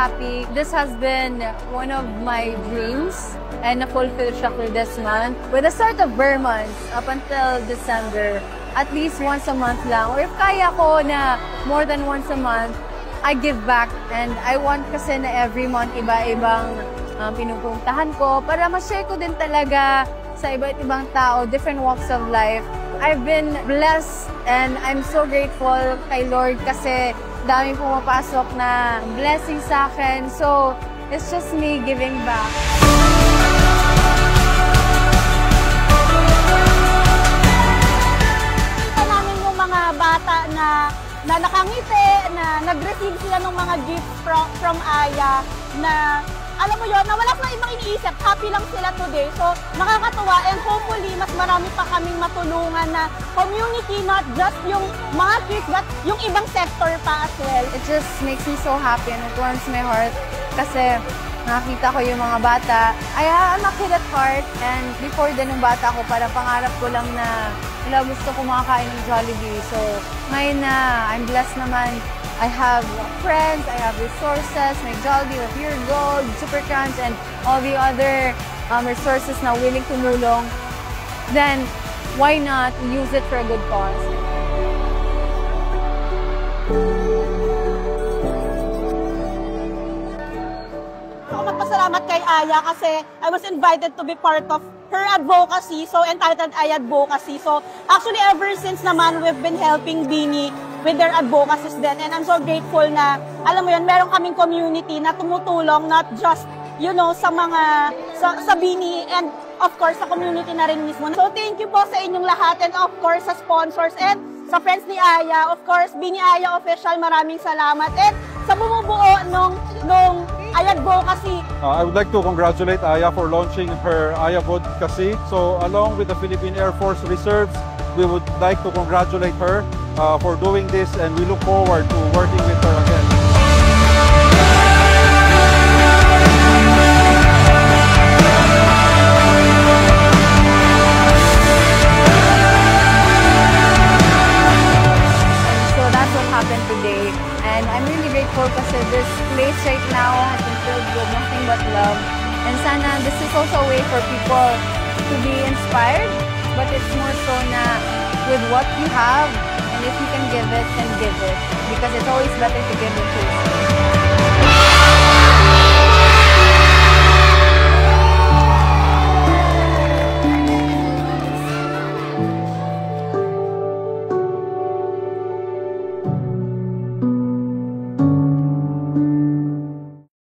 happy. This has been one of my dreams and na-fulfill siya for this month. With the start of bare months up until December, at least once a month lang. Or if kaya ko na more than once a month, I give back. And I want kasi na every month iba-ibang pinupuntahan ko para ma-share ko din talaga sa iba't ibang tao, different walks of life. I've been blessed and I'm so grateful kay Lord kasi dami pumapasok na blessing sa akin. So, it's just me giving back. Kita namin yung mga bata na nakangiti, na nag-receive sila ng mga gifts from Aya na alam mo yon, na wala silang ibang iniisip, happy lang sila today. So, nakakatuwa and hopefully, mas marami pa kaming matulungan na community, not just yung mga kids, but yung ibang sector pa as well. It just makes me so happy and it warms my heart kasi nakita ko yung mga bata. I'm a kid at heart and before din ng bata ko, para pangarap ko lang na gusto ko makakain ng Jollibee. So, ngayon na, I'm blessed naman. I have friends, I have resources, may Jollibee, Pure Gold, Super Crunch, and all the other resources na willing tumulong, then why not use it for a good cause? Ako magpasalamat kay Aya kasi I was invited to be part of her advocacy, so entitled Aya Advocacy. So actually ever since naman we've been helping Bini with their advocacies din. And I'm so grateful na, alam mo yun, meron kaming community na tumutulong, not just, you know, sa mga, sa Bini and of course sa community na rin mismo. So thank you po sa inyong lahat and of course sa sponsors and sa friends ni Aya. Of course, Bini Aya Official, maraming salamat. And sa bumubuo nung Aya Advocacy. I would like to congratulate Aya for launching her Aya Advocacy. So along with the Philippine Air Force Reserves, we would like to congratulate her for doing this and we look forward to working with her again. So that's what happened today and I'm really grateful kasi this place right now has been filled with nothing but love. And sana this is also a way for people to be inspired, but it's more so na with what you have, and if you can give it, then give it. Because it's always better to give it to yourself.